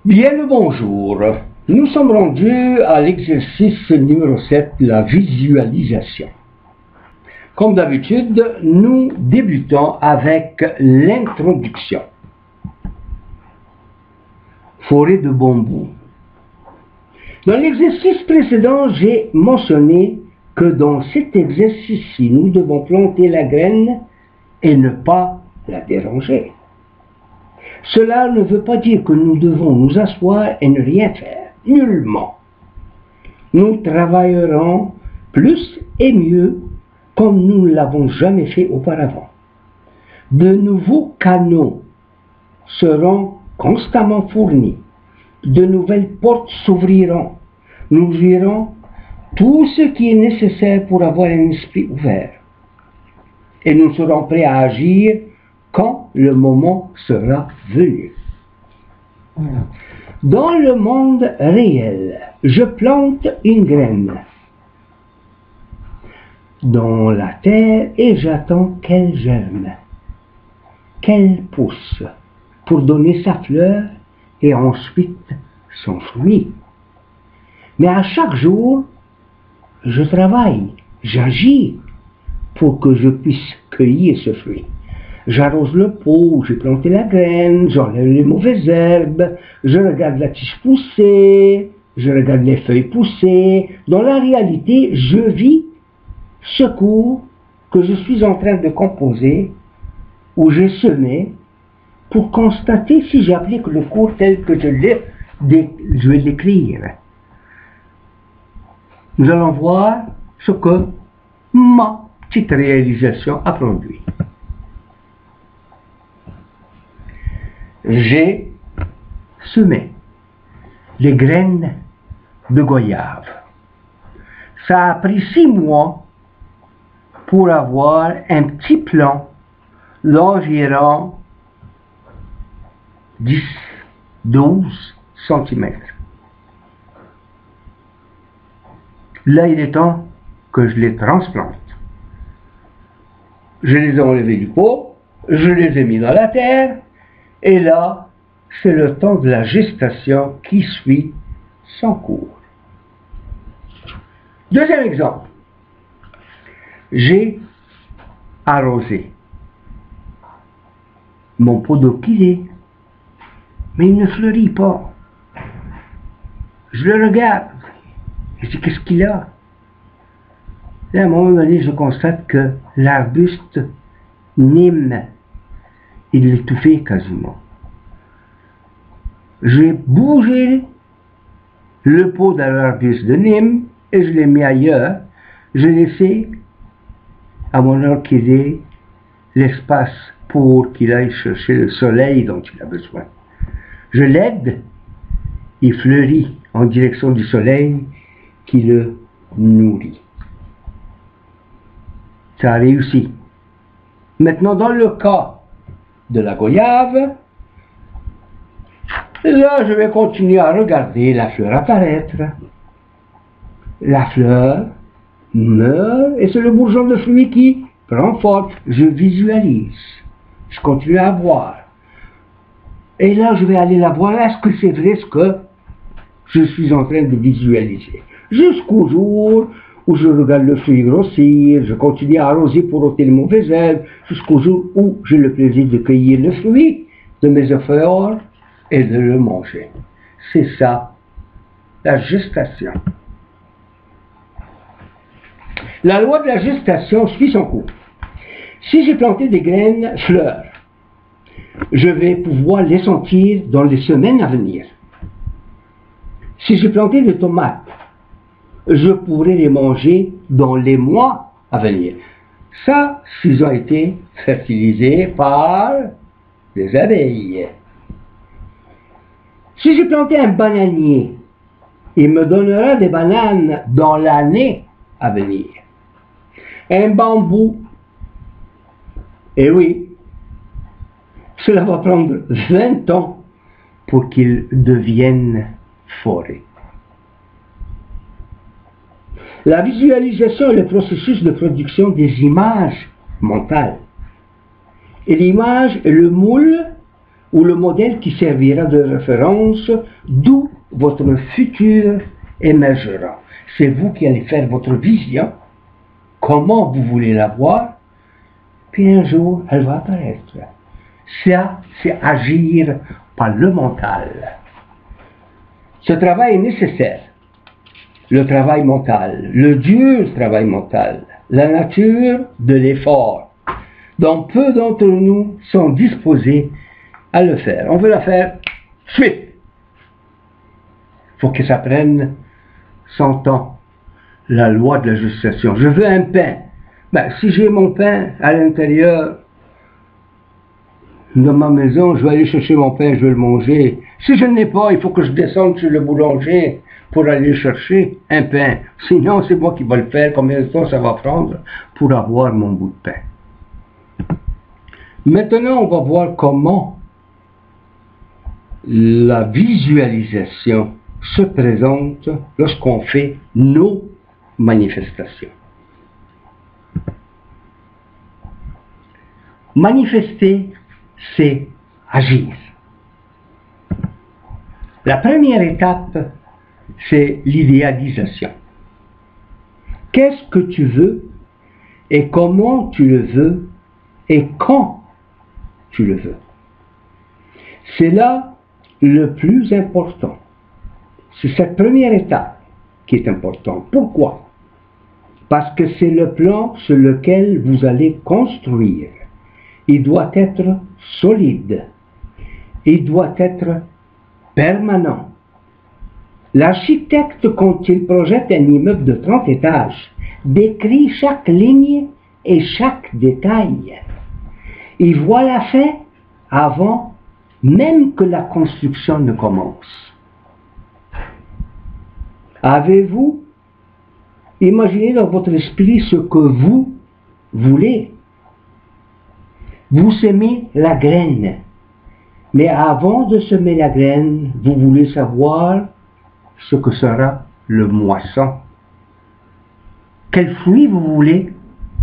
Bien le bonjour. Nous sommes rendus à l'exercice numéro 7, la visualisation. Comme d'habitude, nous débutons avec l'introduction. Forêt de bambou. Dans l'exercice précédent, j'ai mentionné que dans cet exercice-ci, nous devons planter la graine et ne pas la déranger. Cela ne veut pas dire que nous devons nous asseoir et ne rien faire, nullement. Nous travaillerons plus et mieux comme nous ne l'avons jamais fait auparavant. De nouveaux canaux seront constamment fournis, de nouvelles portes s'ouvriront, nous verrons tout ce qui est nécessaire pour avoir un esprit ouvert. Et nous serons prêts à agir quand le moment sera venu. Dans le monde réel, je plante une graine dans la terre et j'attends qu'elle germe, qu'elle pousse pour donner sa fleur et ensuite son fruit. Mais à chaque jour, je travaille, j'agis pour que je puisse cueillir ce fruit. J'arrose le pot où j'ai planté la graine, j'enlève les mauvaises herbes, je regarde la tige pousser, je regarde les feuilles pousser. Dans la réalité, je vis ce cours que je suis en train de composer, où j'ai semé, pour constater si j'applique le cours tel que je vais l'écrire. Nous allons voir ce que ma petite réalisation a produit. J'ai semé les graines de goyave. Ça a pris 6 mois pour avoir un petit plant d'environ 10-12 cm. Là, il est temps que je les transplante. Je les ai enlevés du pot, je les ai mis dans la terre, et là, c'est le temps de la gestation qui suit son cours. Deuxième exemple. J'ai arrosé mon pot d'eau qu'il est, mais il ne fleurit pas. Je le regarde. Je dis, qu'est-ce qu'il a? Et à un moment donné, je constate que l'arbuste Nîmes, il l'étouffait quasiment. J'ai bougé le pot de l'arbuste de Nîmes et je l'ai mis ailleurs. J'ai laissé à mon orchidée l'espace pour qu'il aille chercher le soleil dont il a besoin. Je l'aide, il fleurit en direction du soleil qui le nourrit. Ça a réussi. Maintenant, dans le cas de la goyave, là, je vais continuer à regarder la fleur apparaître. La fleur meurt et c'est le bourgeon de fruit qui prend forme. Je visualise. Je continue à voir. Et là, je vais aller la voir. Est-ce que c'est vrai ce que je suis en train de visualiser? Jusqu'au jour où je regarde le fruit grossir, je continue à arroser pour ôter les mauvaises herbes, jusqu'au jour où j'ai le plaisir de cueillir le fruit de mes efforts et de le manger. C'est ça, la gestation. La loi de la gestation suit son cours. Si j'ai planté des graines fleurs, je vais pouvoir les sentir dans les semaines à venir. Si j'ai planté des tomates, je pourrai les manger dans les mois à venir. Ça, s'ils ont été fertilisés par des abeilles. Si j'ai planté un bananier, il me donnera des bananes dans l'année à venir. Un bambou, et oui, cela va prendre 20 ans pour qu'il devienne forêt. La visualisation est le processus de production des images mentales. Et l'image est le moule ou le modèle qui servira de référence d'où votre futur émergera. C'est vous qui allez faire votre vision, comment vous voulez la voir, puis un jour, elle va apparaître. Ça, c'est agir par le mental. Ce travail est nécessaire. Le travail mental, le dur travail mental, la nature de l'effort, dont peu d'entre nous sont disposés à le faire. On veut la faire suite. Il faut que ça prenne 100 ans. La loi de la gestation. Je veux un pain. Ben, si j'ai mon pain à l'intérieur de ma maison, je vais aller chercher mon pain, je vais le manger. Si je ne l'ai pas, il faut que je descende chez le boulanger pour aller chercher un pain. Sinon, c'est moi qui vais le faire. Combien de temps ça va prendre pour avoir mon bout de pain? Maintenant, on va voir comment la visualisation se présente lorsqu'on fait nos manifestations. Manifester, c'est agir. La première étape, c'est l'idéalisation. Qu'est-ce que tu veux et comment tu le veux et quand tu le veux? C'est là le plus important. C'est cette première étape qui est importante. Pourquoi? Parce que c'est le plan sur lequel vous allez construire. Il doit être solide. Il doit être permanent. L'architecte, quand il projette un immeuble de 30 étages, décrit chaque ligne et chaque détail. Il voit la fin avant même que la construction ne commence. Avez-vous imaginé dans votre esprit ce que vous voulez? Vous semez la graine, mais avant de semer la graine, vous voulez savoir ce que sera le moisson. Quel fruit vous voulez?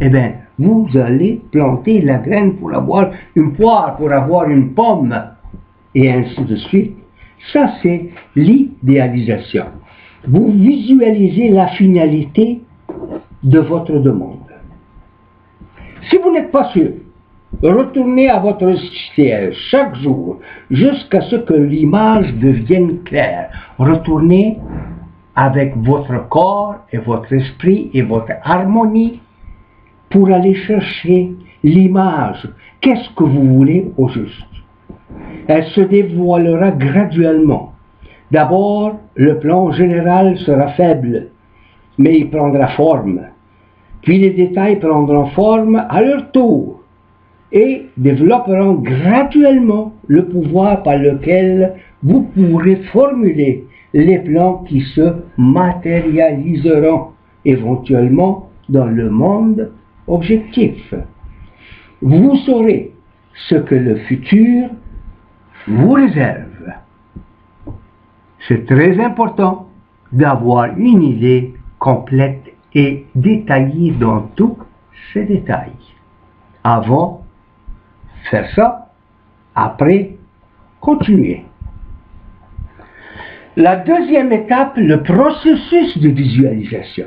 Eh bien, vous allez planter la graine pour avoir une poire, pour avoir une pomme, et ainsi de suite. Ça, c'est l'idéalisation. Vous visualisez la finalité de votre demande. Si vous n'êtes pas sûr, retournez à votre siège chaque jour jusqu'à ce que l'image devienne claire. Retournez avec votre corps et votre esprit et votre harmonie pour aller chercher l'image. Qu'est-ce que vous voulez au juste? Elle se dévoilera graduellement. D'abord, le plan général sera faible, mais il prendra forme. Puis les détails prendront forme à leur tour et développeront graduellement le pouvoir par lequel vous pourrez formuler les plans qui se matérialiseront éventuellement dans le monde objectif. Vous saurez ce que le futur vous réserve. C'est très important d'avoir une idée complète et détaillée dans tous ces détails. Avant, faire ça, après, continuer. La deuxième étape, le processus de visualisation.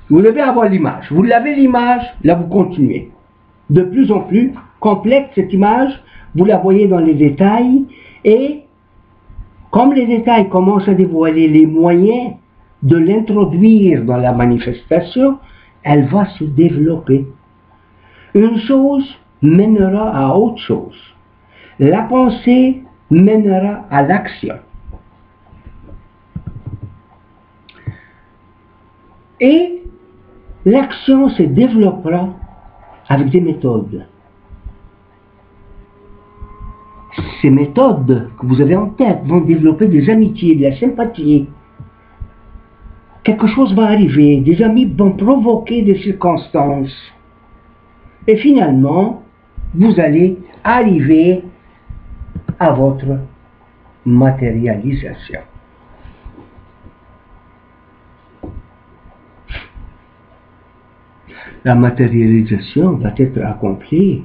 Vous devez avoir l'image. Vous l'avez l'image, là vous continuez. De plus en plus complète cette image, vous la voyez dans les détails et comme les détails commencent à dévoiler les moyens de l'introduire dans la manifestation, elle va se développer. Une chose mènera à autre chose. La pensée mènera à l'action. Et l'action se développera avec des méthodes. Ces méthodes que vous avez en tête vont développer des amitiés, de la sympathie. Quelque chose va arriver, des amis vont provoquer des circonstances. Et finalement, vous allez arriver à votre matérialisation. La matérialisation va être accomplie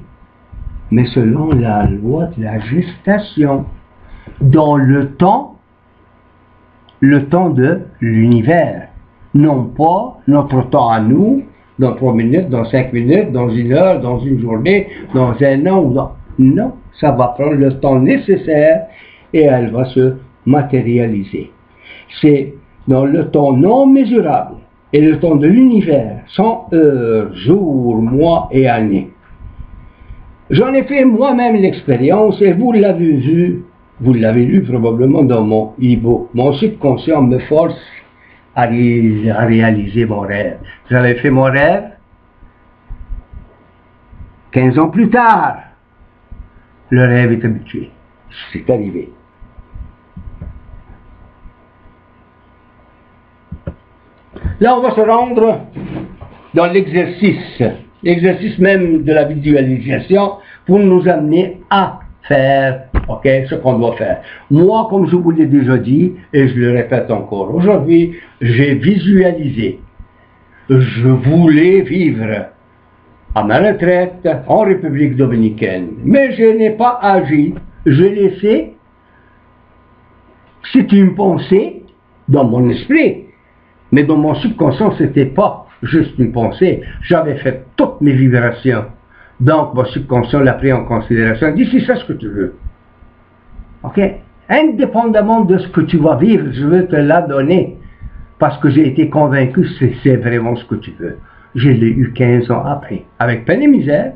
mais selon la loi de la gestation, dans le temps de l'univers, non pas notre temps à nous, dans 3 minutes, dans 5 minutes, dans 1 heure, dans une journée, dans 1 an ou dans... Non, ça va prendre le temps nécessaire et elle va se matérialiser. C'est dans le temps non mesurable et le temps de l'univers, 100 heures, jours, mois et années. J'en ai fait moi-même l'expérience et vous l'avez lu probablement dans mon e-book. Mon subconscient me force à réaliser mon rêve. J'avais fait mon rêve 15 ans plus tard. Le rêve est habitué. C'est arrivé. Là, on va se rendre dans l'exercice même de la visualisation pour nous amener à faire ce qu'on doit faire. Moi, comme je vous l'ai déjà dit, et je le répète encore aujourd'hui, j'ai visualisé. Je voulais vivre à ma retraite en République dominicaine, mais je n'ai pas agi. J'ai laissé, c'est une pensée dans mon esprit, mais dans mon subconscient, c'était pas juste une pensée. J'avais fait toutes mes vibrations. Donc, mon subconscient l'a pris en considération. Dis, c'est ça ce que tu veux. OK? Indépendamment de ce que tu vas vivre, je veux te la donner. Parce que j'ai été convaincu que c'est vraiment ce que tu veux. Je l'ai eu 15 ans après. Avec peine et misère,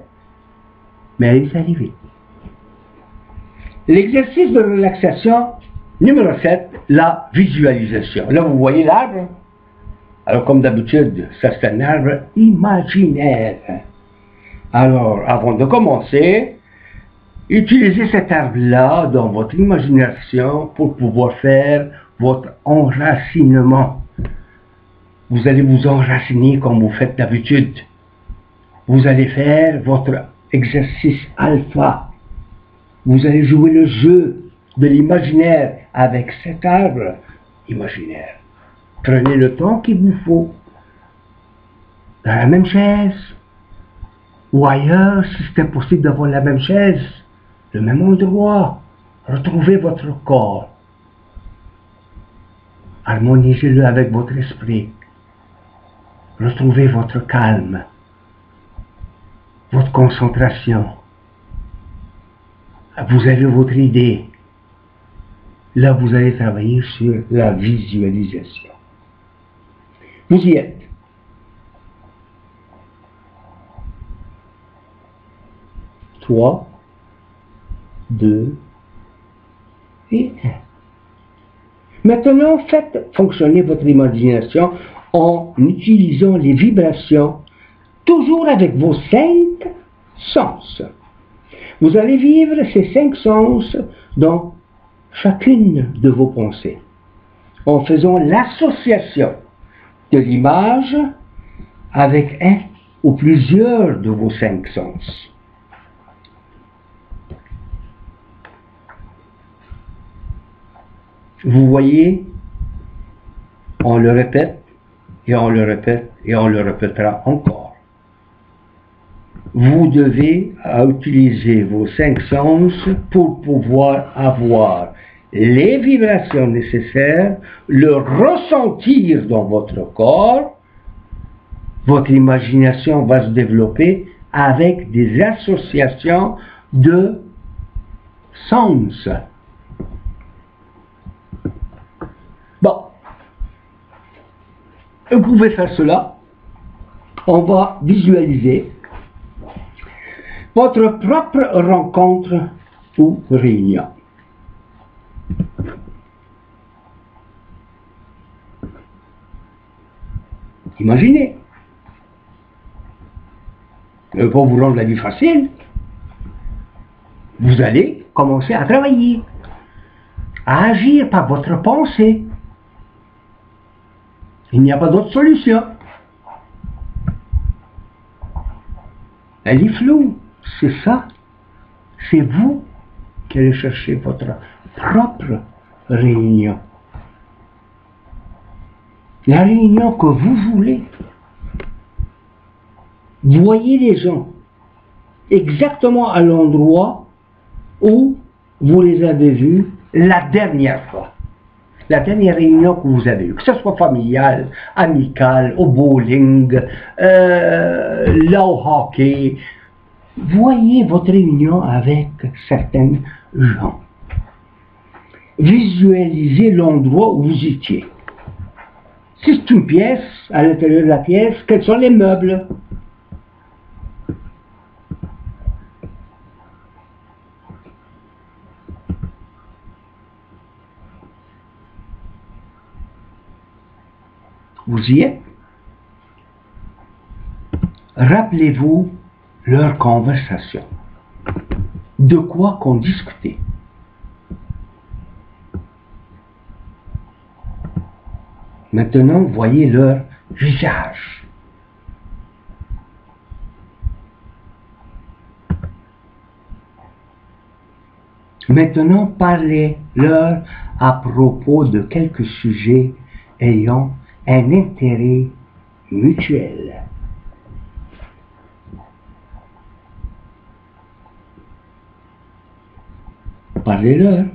mais elle est arrivée. L'exercice de relaxation numéro 7, la visualisation. Là, vous voyez l'arbre? Alors, comme d'habitude, ça c'est un arbre imaginaire. Alors, avant de commencer, utilisez cet arbre-là dans votre imagination pour pouvoir faire votre enracinement. Vous allez vous enraciner comme vous faites d'habitude. Vous allez faire votre exercice alpha. Vous allez jouer le jeu de l'imaginaire avec cet arbre imaginaire. Prenez le temps qu'il vous faut. Dans la même chaise. Ou ailleurs, si c'est impossible d'avoir la même chaise. Le même endroit. Retrouvez votre corps. Harmonisez-le avec votre esprit. Retrouvez votre calme. Votre concentration. Vous avez votre idée. Là, vous allez travailler sur la visualisation. Vous y êtes. Trois, deux et un. Maintenant, faites fonctionner votre imagination en utilisant les vibrations, toujours avec vos 5 sens. Vous allez vivre ces 5 sens dans chacune de vos pensées, en faisant l'association de l'image avec un ou plusieurs de vos 5 sens. Vous voyez, on le répète, et on le répète, et on le répétera encore. Vous devez utiliser vos 5 sens pour pouvoir avoir les vibrations nécessaires, le ressentir dans votre corps. Votre imagination va se développer avec des associations de sens. Bon, vous pouvez faire cela. On va visualiser votre propre rencontre ou réunion. Imaginez. Ne pas vous rendre la vie facile. Vous allez commencer à travailler, à agir par votre pensée. Il n'y a pas d'autre solution. Elle est floue. C'est ça. C'est vous qui allez chercher votre propre réunion. La réunion que vous voulez. Voyez les gens. exactement à l'endroit où vous les avez vus la dernière fois. La dernière réunion que vous avez eue, que ce soit familiale, amicale, au bowling, là au hockey. Voyez votre réunion avec certains gens. Visualisez l'endroit où vous étiez. Si c'est une pièce, à l'intérieur de la pièce, quels sont les meubles? Vous y êtes? Rappelez-vous leur conversation. De quoi qu'on discutait. Maintenant, voyez leur visage. Maintenant, parlez-leur à propos de quelques sujets ayant un intérêt mutuel. Parlez-leur.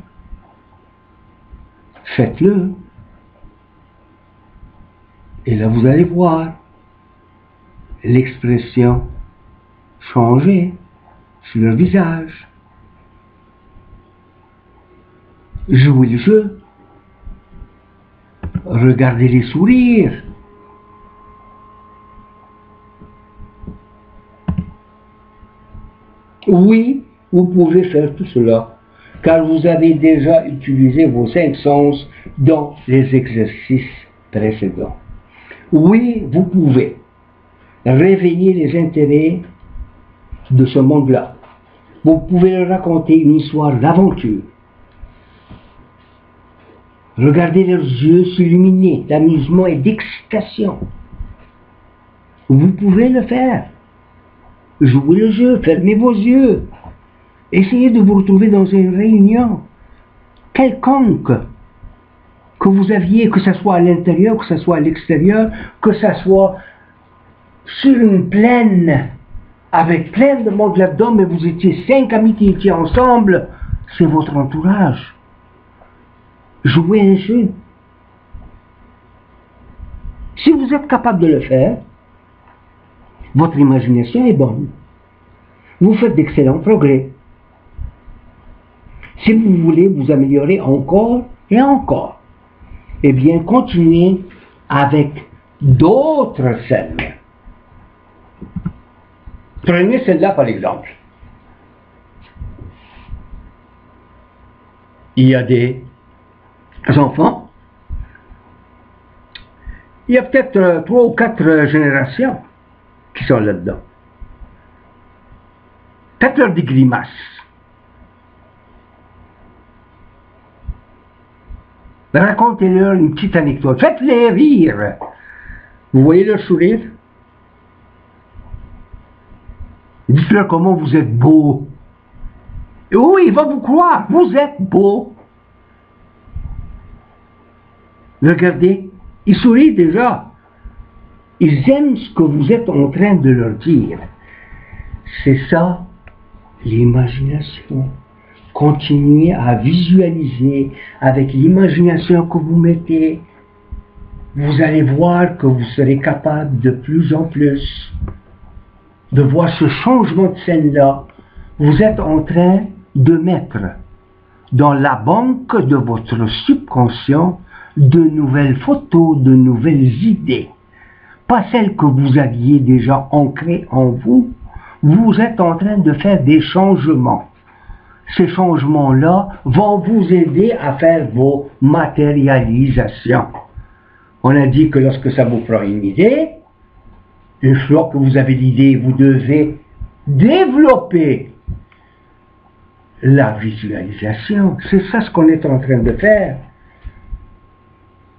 Faites-le. Et là, vous allez voir l'expression changer sur leur visage. Jouez le jeu. Regardez les sourires. Oui, vous pouvez faire tout cela, car vous avez déjà utilisé vos 5 sens dans les exercices précédents. Oui, vous pouvez réveiller les intérêts de ce monde-là. Vous pouvez leur raconter une histoire d'aventure. Regardez leurs yeux s'illuminer d'amusement et d'excitation. Vous pouvez le faire. Jouez le jeu, fermez vos yeux. Essayez de vous retrouver dans une réunion quelconque que vous aviez, que ce soit à l'intérieur, que ce soit à l'extérieur, que ce soit sur une plaine avec plein de monde là-dedans, mais vous étiez 5 amis qui étaient ensemble, c'est votre entourage. Jouez un jeu. Si vous êtes capable de le faire, votre imagination est bonne. Vous faites d'excellents progrès. Si vous voulez vous améliorer encore et encore, eh bien continuez avec d'autres scènes. Prenez celle-là par exemple. Il y a des enfants. Il y a peut-être 3 ou 4 générations qui sont là-dedans. Faites-leur des grimaces. Racontez-leur une petite anecdote. Faites-les rire. Vous voyez leur sourire? Dites-leur comment vous êtes beau. Oui, il va vous croire. Vous êtes beau. Regardez, ils sourient déjà. Ils aiment ce que vous êtes en train de leur dire. C'est ça, l'imagination. Continuez à visualiser avec l'imagination que vous mettez. Vous allez voir que vous serez capable de plus en plus de voir ce changement de scène-là. Vous êtes en train de mettre dans la banque de votre subconscient de nouvelles photos, de nouvelles idées. Pas celles que vous aviez déjà ancrées en vous. Vous êtes en train de faire des changements. Ces changements-là vont vous aider à faire vos matérialisations. On a dit que lorsque ça vous prend une idée, une fois que vous avez l'idée, vous devez développer la visualisation. C'est ça ce qu'on est en train de faire.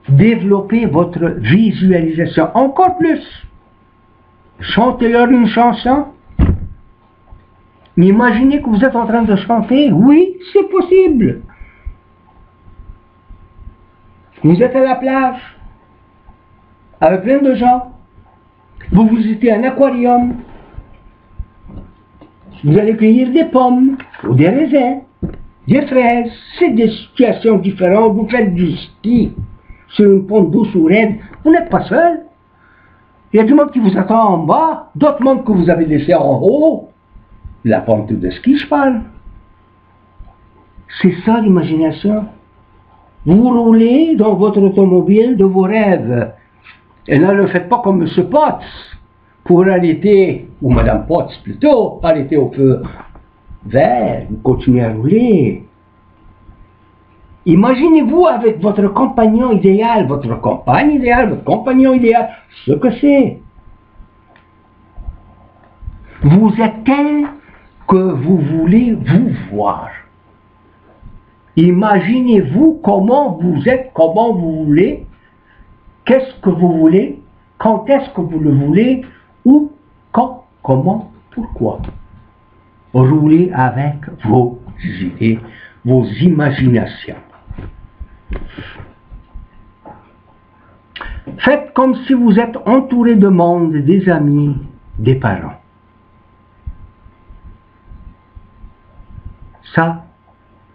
Développez votre visualisation encore plus. Chantez-leur une chanson. Imaginez que vous êtes en train de chanter. Oui, c'est possible. Vous êtes à la plage, avec plein de gens. Vous visitez un aquarium. vous allez cueillir des pommes, ou des raisins, des fraises. C'est des situations différentes. Vous faites du ski sur une pente douce ou raide. Vous n'êtes pas seul. Il y a du monde qui vous attend en bas, d'autres mondes que vous avez laissés en haut. La pente de ski, je parle. C'est ça l'imagination. Vous roulez dans votre automobile de vos rêves. Et ne le faites pas comme M. Potts, pour allaiter, ou Mme Potts plutôt, allaiter au feu vert, vous continuez à rouler. Imaginez-vous avec votre compagnon idéal, votre compagne idéale, votre compagnon idéal, ce que c'est. Vous êtes tel que vous voulez vous voir. Imaginez-vous comment vous êtes, comment vous voulez, qu'est-ce que vous voulez, quand est-ce que vous le voulez, où, quand, comment, pourquoi. Roulez avec vos idées, vos imaginations. Faites comme si vous êtes entouré de monde, des amis, des parents. Ça,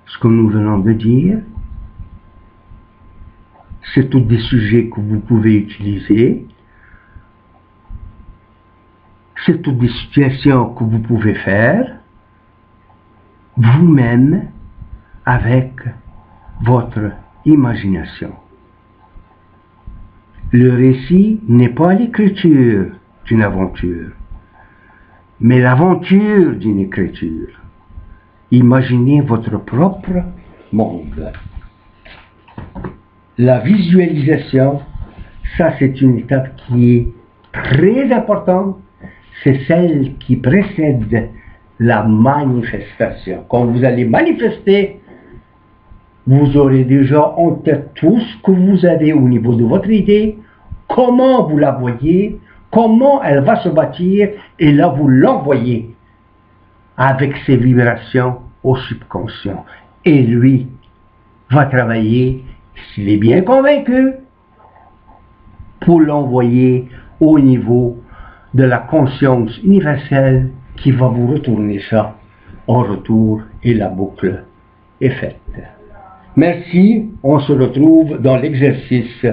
ce que nous venons de dire, c'est tous des sujets que vous pouvez utiliser, c'est toutes des situations que vous pouvez faire vous-même avec votre imagination. Le récit n'est pas l'écriture d'une aventure, mais l'aventure d'une écriture. Imaginez votre propre monde. La visualisation, ça c'est une étape qui est très importante, c'est celle qui précède la manifestation. Quand vous allez manifester, vous aurez déjà en tête tout ce que vous avez au niveau de votre idée, comment vous la voyez, comment elle va se bâtir, et là vous l'envoyez avec ses vibrations au subconscient. Et lui va travailler, s'il est bien convaincu, pour l'envoyer au niveau de la conscience universelle qui va vous retourner ça en retour, et la boucle est faite. Merci, on se retrouve dans l'exercice